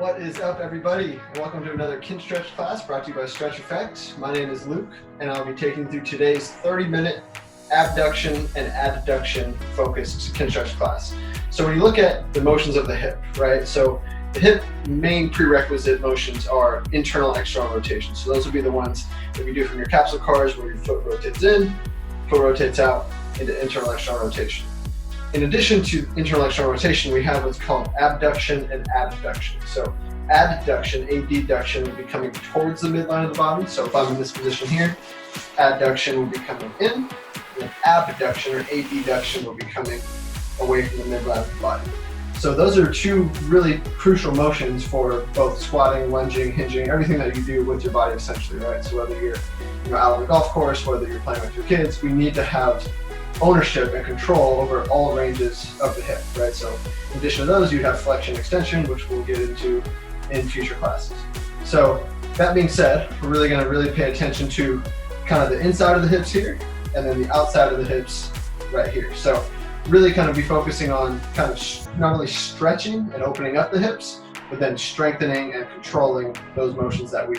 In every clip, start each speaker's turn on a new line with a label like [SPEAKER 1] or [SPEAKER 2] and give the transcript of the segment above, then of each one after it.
[SPEAKER 1] What is up, everybody? Welcome to another Kin Stretch class brought to you by Stretch Effect. My name is Luke, and I'll be taking you through today's 30-minute abduction and adduction focused Kin Stretch class. So when you look at the motions of the hip, right? So the hip main prerequisite motions are internal, external rotation. So those will be the ones that we do from your capsule cars, where your foot rotates in, foot rotates out into internal, external rotation. In addition to internal external rotation, we have what's called abduction and adduction. So adduction, adduction will be coming towards the midline of the body. So if I'm in this position here, adduction will be coming in, and abduction or adduction will be coming away from the midline of the body. So those are two really crucial motions for both squatting, lunging, hinging, everything that you do with your body essentially, right? So whether you're out on the golf course, whether you're playing with your kids, we need to have ownership and control over all ranges of the hip, right? So in addition to those, you'd have flexion extension, which we'll get into in future classes. So that being said, we're really going to pay attention to kind of the inside of the hips here, and then the outside of the hips right here. So really kind of be focusing on kind of not only stretching and opening up the hips, but then strengthening and controlling those motions that we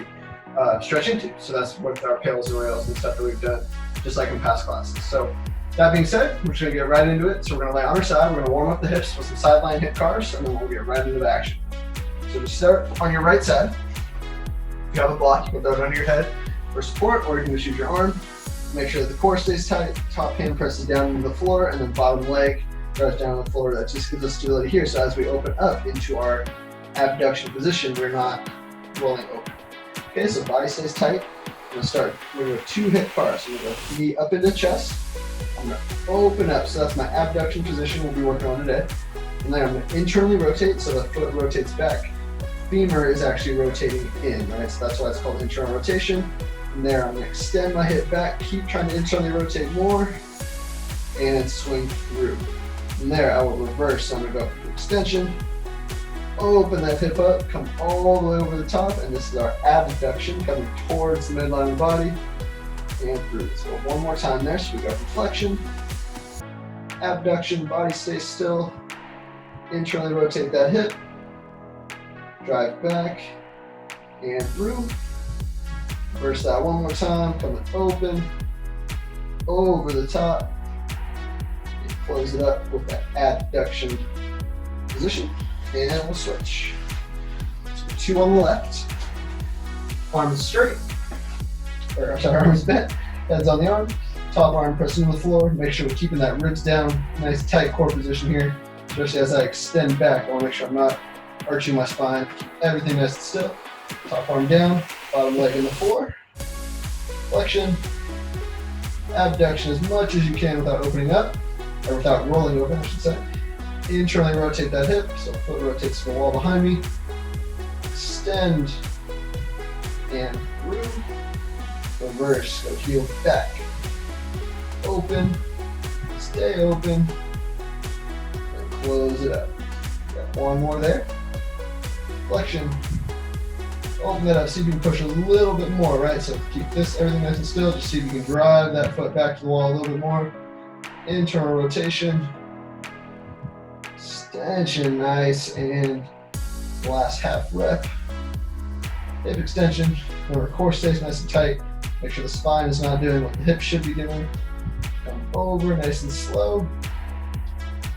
[SPEAKER 1] stretch into. So that's with our pails and rails and stuff that we've done, just like in past classes. So that being said, we're just going to get right into it. So we're going to lay on our side, we're going to warm up the hips with some sideline hip cars, and then we'll get right into the action. So to start on your right side, if you have a block, you can throw it under your head for support, or you can just use your arm. Make sure that the core stays tight, top hand presses down into the floor, and then bottom leg drives down on the floor. That just gives us stability here. So as we open up into our abduction position, we're not rolling open. Okay, so body stays tight. We're going to 2 hip cars. So we're going to knee up into chest. I'm going to open up, so that's my abduction position we'll be working on today. And then I'm going to internally rotate, so the foot rotates back. Femur is actually rotating in, right? So that's why it's called internal rotation. And there, I'm going to extend my hip back, keep trying to internally rotate more, and swing through. From there, I will reverse, so I'm going to go up to extension, open that hip up, come all the way over the top, and this is our abduction, coming towards the midline of the body, and through. So one more time there, so we go from flexion, abduction, body stays still, internally rotate that hip, drive back, and through. Reverse that one more time, coming open, over the top, and close it up with that abduction position, and we'll switch. So 2 on the left, arm is straight, arm is bent, head's on the arm, top arm pressing to the floor. Make sure we're keeping that ribs down, nice tight core position here, especially as I extend back. I want to make sure I'm not arching my spine, keep everything nice and still. Top arm down, bottom leg in the floor, flexion, abduction as much as you can without opening up, or without rolling open, I should say. Internally rotate that hip, so foot rotates to the wall behind me, extend, and through, reverse, go heel back, open, stay open, and close it up. Got one more there, flexion, open it up, see if you can push a little bit more, right? So keep everything nice and still, just see if you can drive that foot back to the wall a little bit more. Internal rotation, extension, nice, and last half rep. Hip extension, where our core stays nice and tight. Make sure the spine is not doing what the hip should be doing. Come over, nice and slow,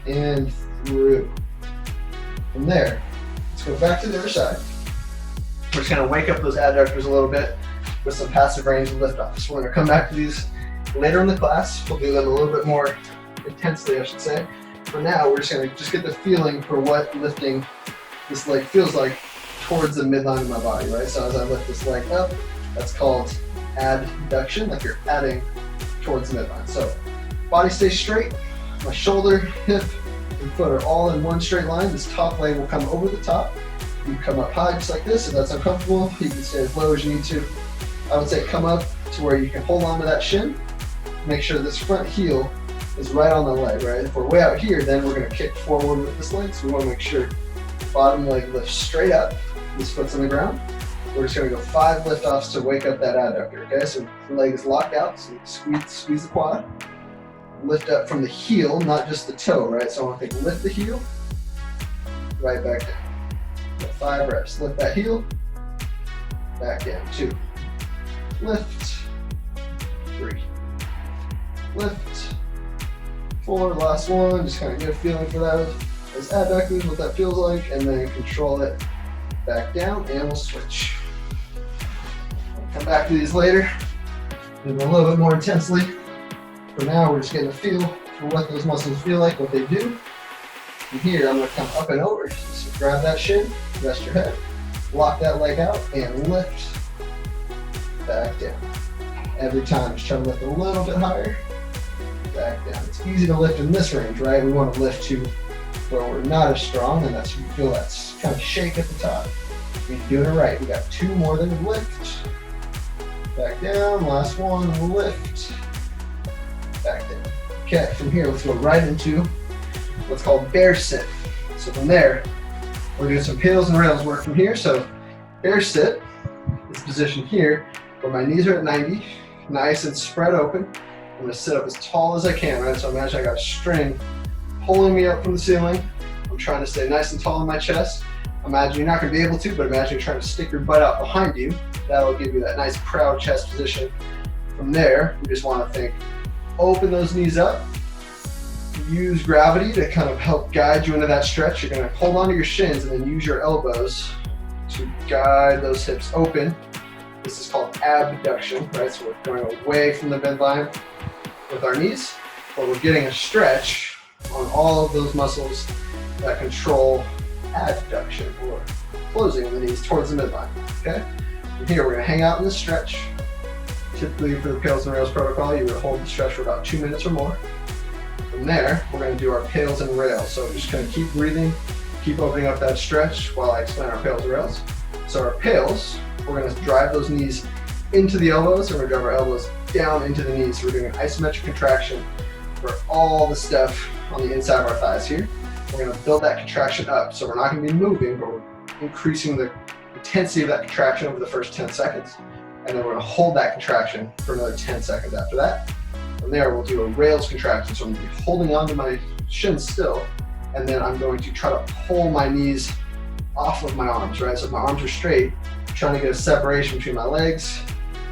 [SPEAKER 1] and through. From there, let's go back to the other side. We're just going to wake up those adductors a little bit with some passive range and lift off. So we're going to come back to these later in the class. We'll do them a little bit more intensely, I should say. For now, we're just going to get the feeling for what lifting this leg feels like towards the midline of my body, right? So as I lift this leg up, that's called adduction, like you're adding towards the midline. So body stays straight, my shoulder, hip, and foot are all in one straight line. This top leg will come over the top. You come up high just like this. If that's uncomfortable, you can stay as low as you need to. I would say come up to where you can hold on to that shin. Make sure this front heel is right on the leg, right? If we're way out here, then we're going to kick forward with this leg. So we want to make sure bottom leg lifts straight up. This foot's on the ground. We're just going to go 5 lift-offs to wake up that adductor, okay? So the leg is locked out, so squeeze the quad. Lift up from the heel, not just the toe, right? So I want to lift the heel, right back down. 5 reps. Lift that heel, back down. 2, lift, 3, lift, 4, last one. Just kind of get a feeling for that as adductors, what that feels like, and then control it back down, and we'll switch. We'll come back to these later, do them a little bit more intensely. For now, we're just getting a feel for what those muscles feel like, what they do. From here, I'm going to come up and over. So grab that shin, rest your head, lock that leg out, and lift back down. Every time, just try to lift a little bit higher, back down. It's easy to lift in this range, right? We want to lift to where we're not as strong, and that's you feel that kind of shake at the top. You're doing it right. We got 2 more, then lift, back down. Last one, lift, back down. Okay, from here, let's go right into what's called bear sit. So from there, we're doing some heels and rails work from here. So bear sit is positioned here where my knees are at 90, nice and spread open. I'm gonna sit up as tall as I can, right? So imagine I got a string pulling me up from the ceiling. I'm trying to stay nice and tall in my chest. Imagine you're not gonna be able to, but imagine you're trying to stick your butt out behind you. That'll give you that nice proud chest position. From there, we just wanna think, open those knees up. Use gravity to kind of help guide you into that stretch. You're gonna hold onto your shins and then use your elbows to guide those hips open. This is called abduction, right? So we're going away from the midline with our knees, but we're getting a stretch on all of those muscles that control adduction, or closing the knees towards the midline, okay? From here, we're gonna hang out in this stretch. Typically for the pails and rails protocol, you would hold the stretch for about 2 minutes or more. From there, we're gonna do our pails and rails. So just kind of keep breathing, keep opening up that stretch while I explain our pails and rails. So our pails, we're gonna drive those knees into the elbows, and we're gonna drive our elbows down into the knees. So we're doing an isometric contraction for all the stuff on the inside of our thighs here. We're gonna build that contraction up. So we're not gonna be moving, but we're increasing the intensity of that contraction over the first 10 seconds. And then we're gonna hold that contraction for another 10 seconds after that. From there, we'll do a rails contraction. So I'm gonna be holding onto my shins still, and then I'm going to try to pull my knees off of my arms, right? So if my arms are straight, trying to get a separation between my legs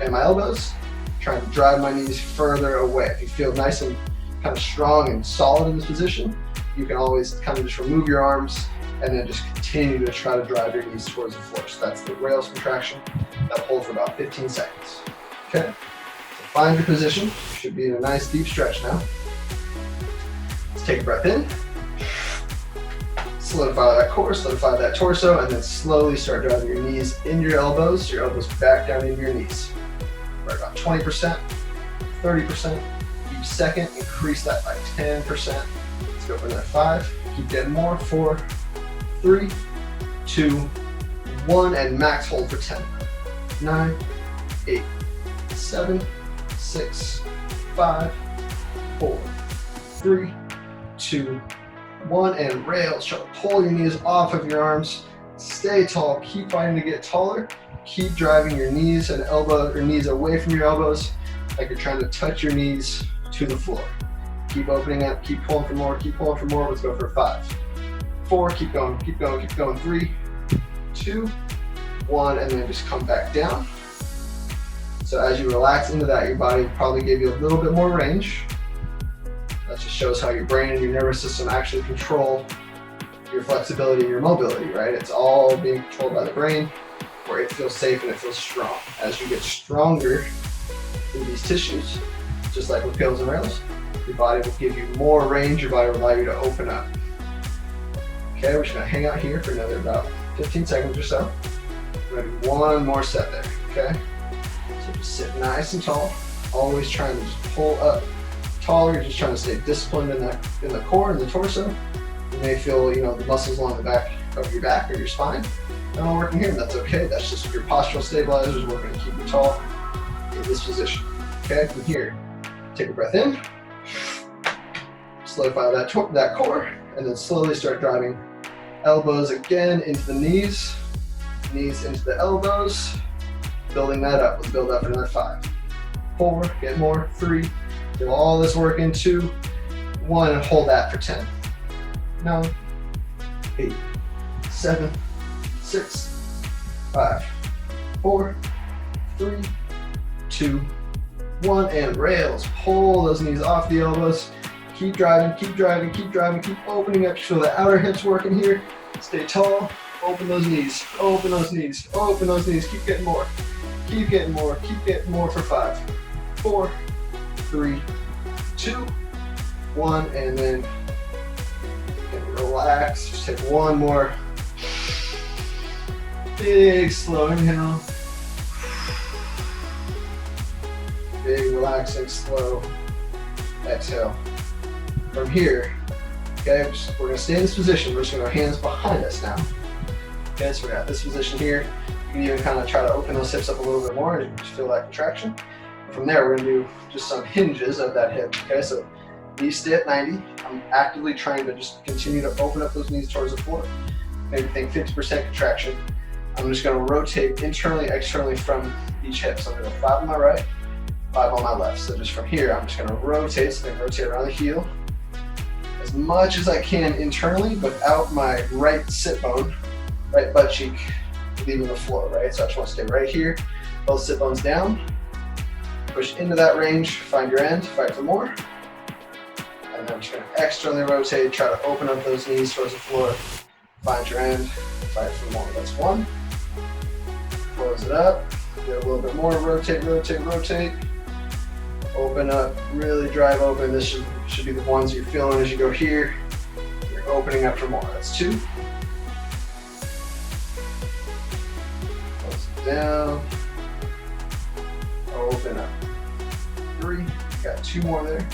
[SPEAKER 1] and my elbows, trying to drive my knees further away. If you feel nice and kind of strong and solid in this position, you can always kind of just remove your arms and then just continue to try to drive your knees towards the floor. So that's the rails contraction. That'll hold for about 15 seconds, okay? So find your position. You should be in a nice deep stretch now. Let's take a breath in. Solidify that core, solidify that torso, and then slowly start driving your knees into your elbows back down into your knees. We're at about 20%, 30%. Each second, increase that by 10%. Let's go for another 5. Keep getting more. 4, 3, 2, 1, and max hold for 10. 9, 8, 7, 6, 5, 4, 3, 2, 1, and rails. Try to pull your knees off of your arms. Stay tall. Keep fighting to get taller. Keep driving your knees and knees away from your elbows, like you're trying to touch your knees to the floor. Keep opening up. Keep pulling for more. Keep pulling for more. Let's go for 5, 4. Keep going. Keep going. Keep going. 3, 2, 1, and then just come back down. So as you relax into that, your body probably gave you a little bit more range. That just shows how your brain and your nervous system actually control your flexibility and your mobility, right? It's all being controlled by the brain, where it feels safe and it feels strong. As you get stronger in these tissues, just like with pails and rails, your body will give you more range, your body will allow you to open up. Okay, we're just gonna hang out here for another about 15 seconds or so. We're gonna do one more set there, okay? So just sit nice and tall, always trying to just pull up taller. You're just trying to stay disciplined in the core and the torso. You may feel, the muscles along the back of your back or your spine not working here, and that's okay. That's just your postural stabilizers working to keep you tall in this position. Okay, from here, take a breath in, solidify that core, and then slowly start driving elbows again into the knees into the elbows, building that up. Let's build up for another 5, 4, get more, 3, do all this work in 2, 1, and hold that for 10, 9, 8, 7, 6, 5, 4, 3, 2, 1, and rails. Pull those knees off the elbows. Keep driving, keep driving, keep driving, keep opening up. Feel the outer hips working here. Stay tall. Open those knees, open those knees, open those knees. Keep getting more, keep getting more, keep getting more for 5, 4, 3, 2, 1, and then relax. Just take one more big slow inhale. Big relaxing slow exhale. From here, okay, we're gonna stay in this position. We're just gonna have our hands behind us now. Okay, so we're at this position here. You can even kind of try to open those hips up a little bit more and just feel that contraction. From there, we're gonna do just some hinges of that hip. Okay, so knees stay at 90. I'm actively trying to just continue to open up those knees towards the floor. Maybe think 50% contraction. I'm just gonna rotate internally, externally from each hip. So I'm gonna go 5 on my right, 5 on my left. So just from here, I'm just gonna rotate, so I'm gonna rotate around the heel as much as I can internally, but out my right sit bone, right butt cheek, leaving the floor, right? So I just wanna stay right here, both sit bones down, push into that range, find your end, fight for more. And I'm just gonna externally rotate, try to open up those knees towards the floor, find your end, fight for more. That's 1. Close it up, get a little bit more, rotate, rotate, rotate. Open up, really drive open. This should be the ones you're feeling as you go here. You're opening up for more. That's 2. Close it down. Open up. 3. Got 2 more there.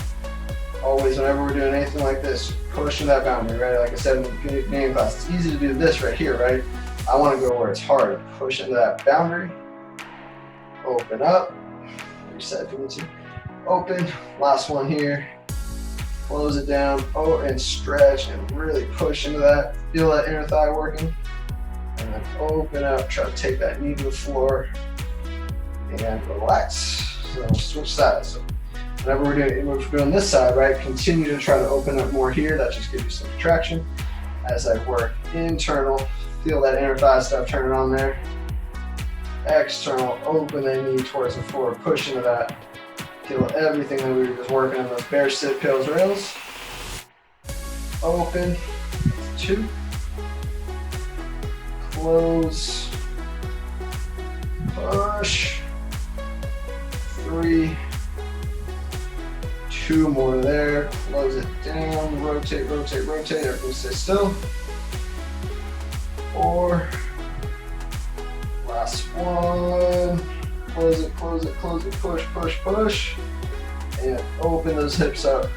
[SPEAKER 1] Always, whenever we're doing anything like this, push to that boundary, right? Like I said in the beginning class, it's easy to do this right here, right? I want to go where it's hard. Push into that boundary. Open up. Reset if you need to. Open. Last one here. Close it down. Oh, and stretch and really push into that. Feel that inner thigh working. And then open up. Try to take that knee to the floor. And relax. So switch sides. So whenever we're doing this side, right, continue to try to open up more here. That just gives you some contraction. As I work internal, feel that inner thigh stuff turning on there. External, open that knee towards the floor, push into that. Feel everything that we were just working on, those bear sit, pills, rails. Open, 2. Close, push, 3. 2 more there, close it down, rotate, rotate, rotate, everything stay still. 4, last one, close it, close it, close it, push, push, push, and open those hips up,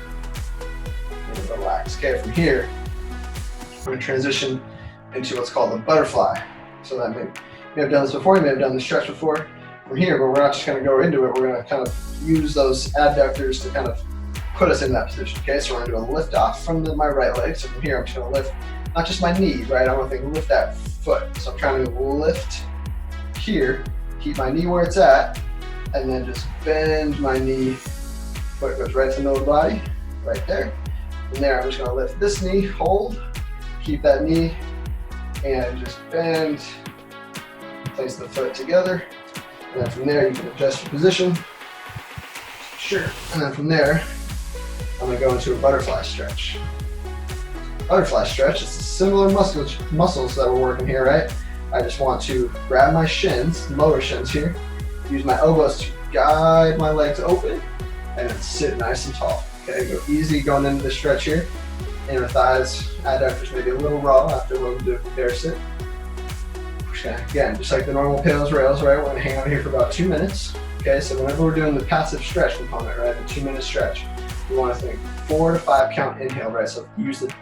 [SPEAKER 1] and relax. Okay, from here, we're gonna transition into what's called the butterfly. So that may have done this before, you may have done the stretch before. From here, but we're not just gonna go into it, we're gonna kind of use those adductors to kind of put us in that position. Okay, so we're gonna do a lift off from my right leg. So from here, I'm just gonna lift, not just my knee, right? I want to lift that foot. So I'm trying to lift here, keep my knee where it's at, and then just bend my knee. Foot goes right to the middle of the body, right there. From there, I'm just gonna lift this knee, hold, keep that knee, and just bend, place the foot together. And then from there, you can adjust your position. Sure. And then from there, I'm gonna go into a butterfly stretch. Butterfly stretch, it's similar muscles that we're working here, right? I just want to grab my shins, lower shins here, use my elbows to guide my legs open, and then sit nice and tall. Okay, go easy going into the stretch here. Inner thighs, adductors maybe a little raw after we'll do a bear sit. Okay, again, just like the normal pills, rails, right? We're gonna hang out here for about 2 minutes. Okay, so whenever we're doing the passive stretch component, right, the 2-minute stretch, we want to think 4 to 5 count inhale, right? So use the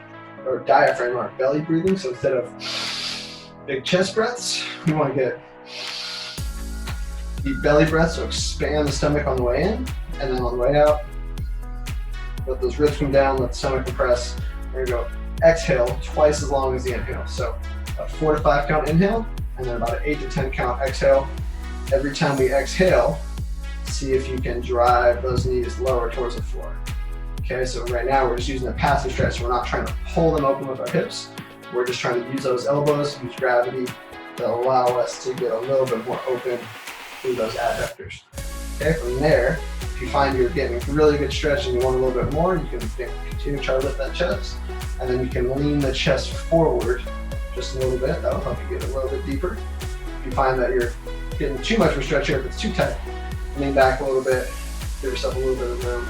[SPEAKER 1] diaphragm or belly breathing. So instead of big chest breaths, we want to get deep belly breaths. So expand the stomach on the way in, and then on the way out, let those ribs come down, let the stomach compress. We're gonna go exhale twice as long as the inhale. So a 4 to 5 count inhale, and then about an 8 to 10 count exhale. Every time we exhale, see if you can drive those knees lower towards the floor. Okay, so right now we're just using a passive stretch. So we're not trying to pull them open with our hips. We're just trying to use those elbows, use gravity, to allow us to get a little bit more open through those adductors. Okay, from there, if you find you're getting really good stretch and you want a little bit more, you can continue to try to lift that chest, and then you can lean the chest forward just a little bit. That'll help you get a little bit deeper. If you find that you're getting too much of a stretch here, if it's too tight, lean back a little bit, give yourself a little bit of room,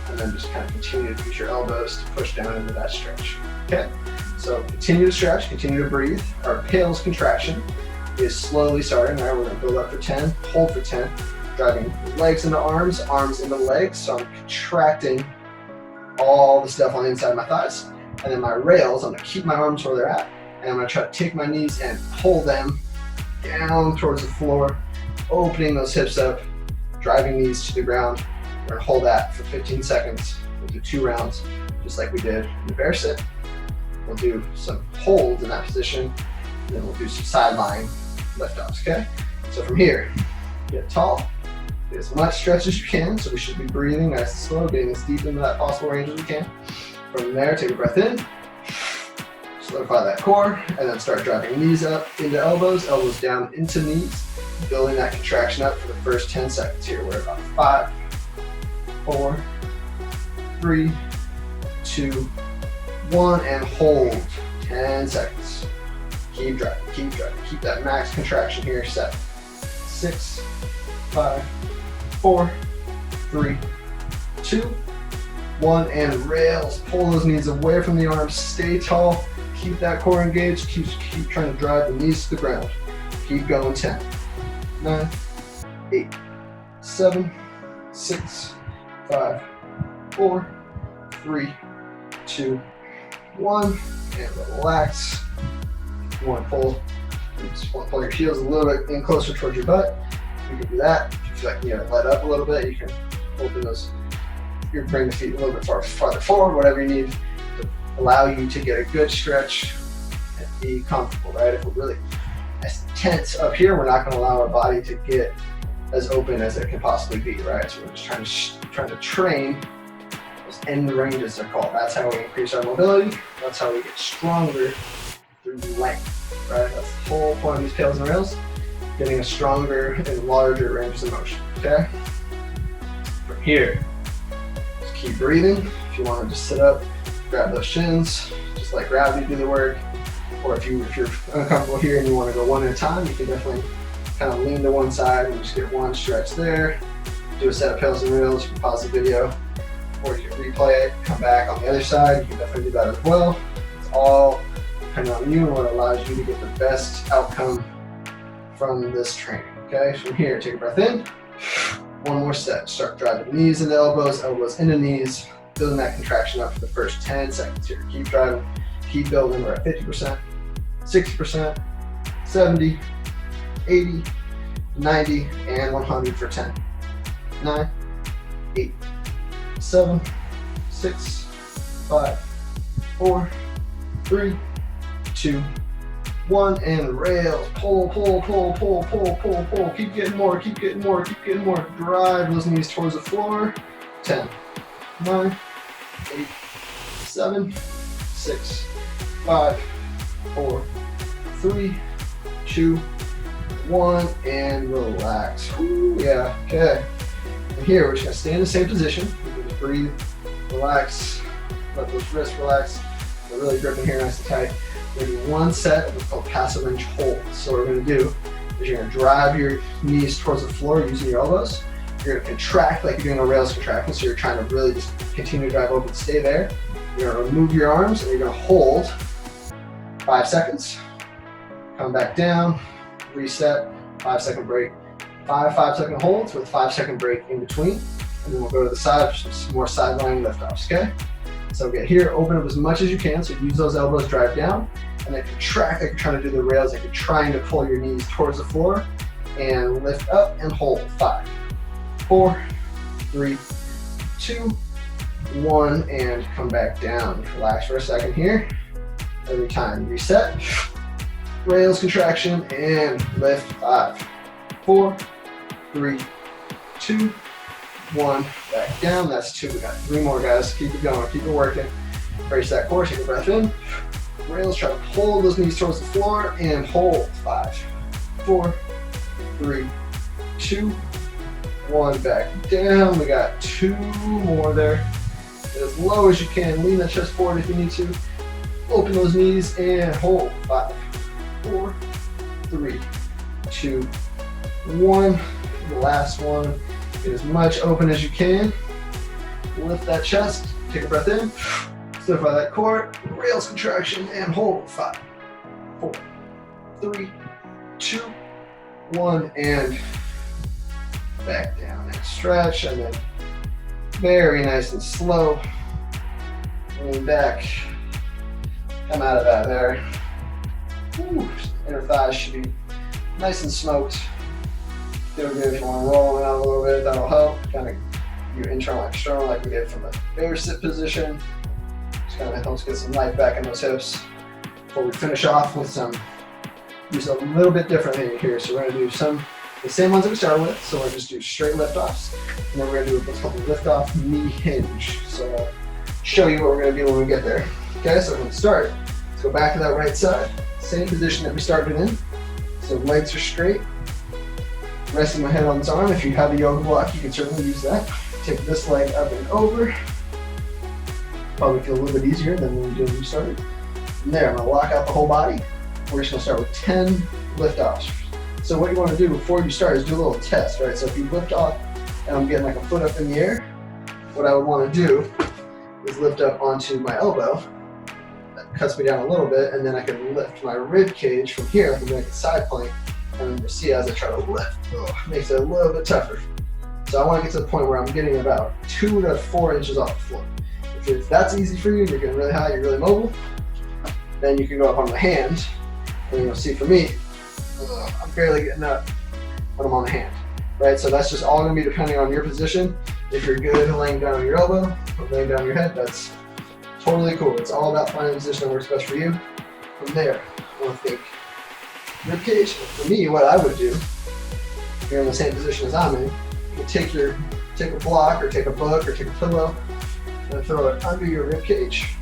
[SPEAKER 1] and then just kind of continue to use your elbows to push down into that stretch. Okay, so continue to stretch, continue to breathe. Our pales contraction is slowly starting. Right, we're going to build up for 10, hold for 10, driving legs into arms, arms into legs. So I'm contracting all the stuff on the inside of my thighs. And then my rails, I'm going to keep my arms where they're at, and I'm going to try to take my knees and pull them down towards the floor, opening those hips up, driving knees to the ground. We're going to hold that for 15 seconds. We'll do 2 rounds, just like we did in the bear sit. We'll do some holds in that position, and then we'll do some sideline lift-ups, okay? So from here, get tall, get as much stretch as you can, so we should be breathing nice and slow, getting as deep into that possible range as we can. From there, take a breath in, solidify that core, and then start driving knees up into elbows, elbows down into knees, building that contraction up for the first 10 seconds here. We're about 5, 4, 3, 2, 1, and hold 10 seconds. Keep driving, keep driving. Keep that max contraction here. 7, 6, 5, 4, 3, 2, 1, and rails. Pull those knees away from the arms. Stay tall. Keep that core engaged. Keep trying to drive the knees to the ground. Keep going. 10, 9, 8, 7, 6, 5, 4, 3, 2, 1, and relax. You want to pull, just want to pull your heels a little bit in closer towards your butt. You can do that. If you feel like you need to let up a little bit, you can open those, you bring the feet a little bit farther forward, whatever you need to allow you to get a good stretch and be comfortable, right? If we're really as tense up here, we're not going to allow our body to get as open as it can possibly be, right? So we're just trying to train those end ranges, they're called. That's how we increase our mobility. That's how we get stronger through length, right? That's the whole point of these pales and rails, getting a stronger and larger range of motion, okay? From here, just keep breathing. If you want to just sit up, grab those shins, just let gravity do the work. Or if you're uncomfortable here and you want to go one at a time, you can definitely kind of lean to one side and just get one stretch there. Do a set of pales and rails. You can pause the video, or you can replay it, come back on the other side. You can definitely do that as well. It's all depending on you and what allows you to get the best outcome from this training. Okay, from here, take a breath in. One more set. Start driving knees into elbows, elbows into knees, building that contraction up for the first 10 seconds here. Keep driving, keep building. We're at 50%, 60%, 70, 80, 90, and 100 for 10. 9, 8, 7, 6, 5, 4, 3, 2, 1, and rails. Pull, pull, pull, pull, pull, pull, pull. Keep getting more, keep getting more, keep getting more. Drive those knees towards the floor. 10, 9, 8, 7, 6, 5, 4, 3, 2, 1, and relax. Ooh, yeah, okay. And here, we're just gonna stay in the same position. You can just breathe, relax, let those wrists relax. They're really gripping here nice and tight. We're gonna do one set of what's called passive range holds. So what we're gonna do is you're gonna drive your knees towards the floor using your elbows. You're gonna contract like you're doing a rails contraction, so you're trying to really just continue to drive open, stay there. You're gonna remove your arms and you're gonna hold 5 seconds. Come back down, reset, 5-second break. 5 5-second holds with 5-second break in between. And then we'll go to the side for some more sideline lift-offs, okay? So get here, open up as much as you can. So use those elbows, drive down, and then contract like you're trying to do the rails, like you're trying to pull your knees towards the floor, and lift up and hold. 5, 4, 3, 2, 1, and come back down. Relax for a second here. Every time, reset, rails contraction, and lift. 5, 4, 3, 2, 1, back down. That's 2. We got 3 more, guys. Keep it going, keep it working. Brace that core, take a breath in, rails. Try to pull those knees towards the floor and hold. 5, 4, 3, 2, 1. Back down. We got 2 more there. Get as low as you can. Lean that chest forward if you need to. Open those knees and hold. 5, 4, 3, 2, 1. The last one. Get as much open as you can. Lift that chest. Take a breath in. Solidify that core. Rails contraction and hold. 5, 4, 3, 2, 1. And back down and stretch. And then very nice and slow. Lean back. Come out of that there. Ooh, inner thighs should be nice and smoked. Feel good if you want to roll it out a little bit. That'll help. Kind of your internal and external like we did from the bear sit position. Just kind of helps get some life back in those hips. Before we finish off with use a little bit differently here. So we're going to do the same ones that we started with. So we're going to just do straight lift offs. And then we're going to do what's called the lift off knee hinge. So I'll show you what we're going to do when we get there. Okay, so we're going to start. Let's go back to that right side. Same position that we started in. So legs are straight. Resting my head on this arm. If you have a yoga block, you can certainly use that. Take this leg up and over. Probably feel a little bit easier than when we started. From there, I'm going to lock out the whole body. We're just going to start with 10 lift offs. So what you want to do before you start is do a little test, right? So if you lift off and I'm getting like a foot up in the air, what I would want to do is lift up onto my elbow. That cuts me down a little bit, and then I can lift my rib cage from here. I can make a side plank. And then you'll see as I try to lift, makes it a little bit tougher. So I want to get to the point where I'm getting about 2 to 4 inches off the floor. If that's easy for you, you're getting really high, you're really mobile, then you can go up on the hand. And you'll see for me, I'm barely getting up when I'm on the hand, right? So that's just all going to be depending on your position. If you're good laying down on your elbow, laying down on your head, that's totally cool. It's all about finding a position that works best for you. From there, I want to think rib cage. For me, what I would do, if you're in the same position as I'm in, you take a block or take a book or take a pillow and throw it under your rib cage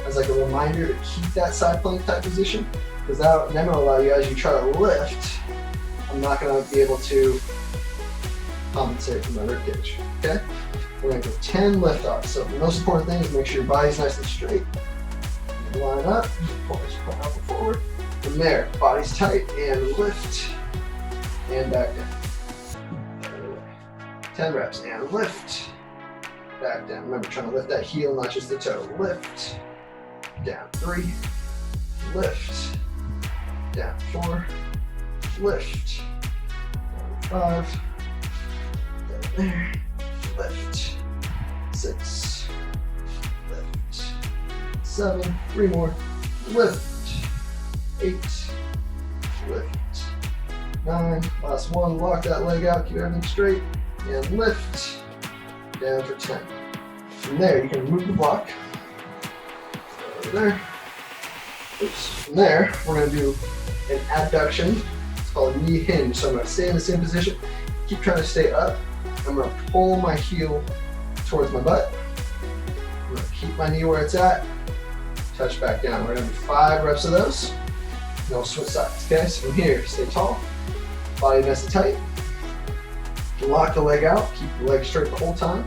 [SPEAKER 1] as like a reminder to keep that side plank type position, because then will allow you, as you try to lift, I'm not going to be able to compensate from my rib cage. Okay, we're going to go 10 lift offs. So the most important thing is make sure your body's nice and straight. Line up, pull out and forward. From there, body's tight and lift and back down. 10 reps and lift, back down. Remember, trying to lift that heel, not just the toe. Lift, down 3, lift, down 4, lift, down 5, down there, lift, 6, lift, 7, 3 more, lift, 8, lift, 9, last one, lock that leg out, keep everything straight, and lift, down for 10. From there, you can remove the block, over there. Oops. From there, we're going to do an adduction. It's called knee hinge. So I'm going to stay in the same position, keep trying to stay up. I'm going to pull my heel towards my butt. I'm going to keep my knee where it's at, touch back down. We're going to do 5 reps of those. Then we'll switch sides, okay? So from here, stay tall, body nice and tight. Lock the leg out, keep the leg straight the whole time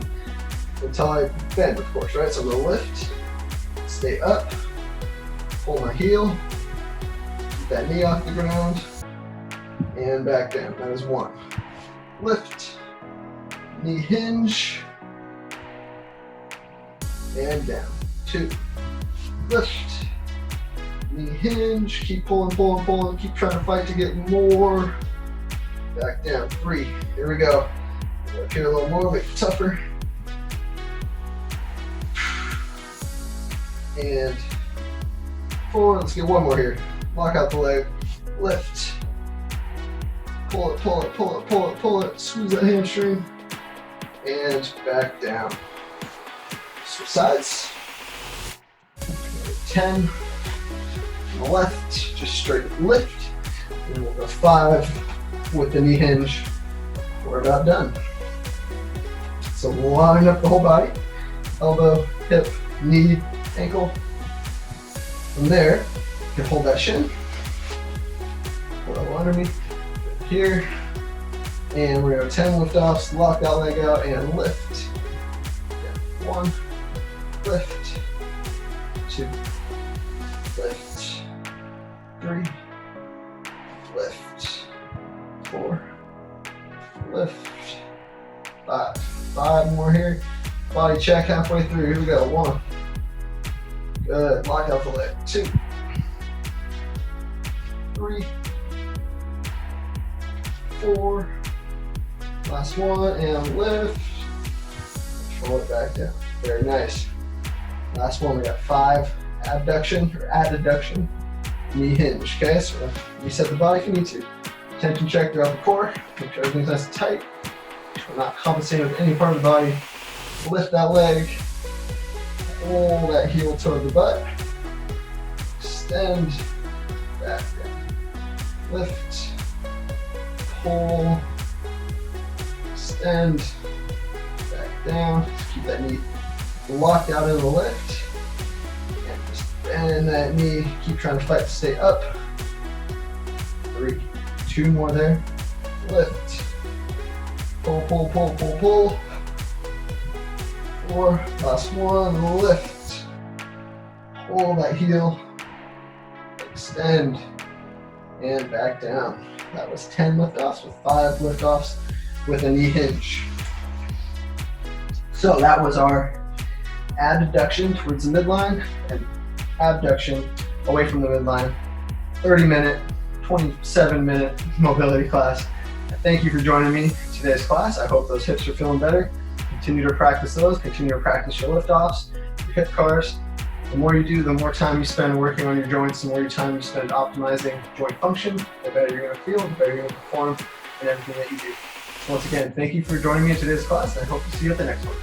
[SPEAKER 1] until I bend, of course, right? So I'm going to lift, stay up, pull my heel, keep that knee off the ground, and back down. That is 1. Lift, knee hinge, and down. 2. Lift, knee hinge, keep pulling, pulling, pulling, keep trying to fight to get more. Back down. 3. Here we go. Up here a little more, make it tougher. And 4. Let's get one more here. Lock out the leg. Lift. Pull it, pull it, pull it, pull it, pull it. Squeeze that hamstring. And back down. Switch sides. 10. On the left, just straight lift. And we'll go 5. With the knee hinge, we're about done. So line up the whole body, elbow, hip, knee, ankle, From there, you can hold that shin, pull it under me, here, and we're gonna go 10 lift offs, lock that leg out, and lift. 1, lift, 2, lift, 3, lift, 4, lift, 5. 5 more here. Body check halfway through. Here we go. 1. Good. Lock out the leg. 2, 3, 4. Last one, and lift. Roll it back down. Very nice. Last one, we got 5. Abduction or adduction. Knee hinge. Okay, so we're gonna reset the body if you need to. Tension check throughout the core. Make sure everything's nice and tight. We're not compensating with any part of the body. Lift that leg. Pull that heel toward the butt. Extend. Back down. Lift. Pull. Extend. Back down. Just keep that knee locked out in the lift. And just bend that knee. Keep trying to fight to stay up. 3. 2 more there. Lift. Pull, pull, pull, pull, pull. 4. Last one. Lift. Pull that heel. Extend. And back down. That was 10 lift-offs with 5 lift-offs with a knee hinge. So that was our adduction towards the midline and abduction away from the midline. 30-minute, 27-minute mobility class. Thank you for joining me in today's class. I hope those hips are feeling better. Continue to practice those. Continue to practice your lift-offs, your hip cars. The more you do, the more time you spend working on your joints, the more time you spend optimizing joint function, the better you're going to feel, the better you're going to perform in everything that you do. So once again, thank you for joining me in today's class, and I hope to see you at the next one.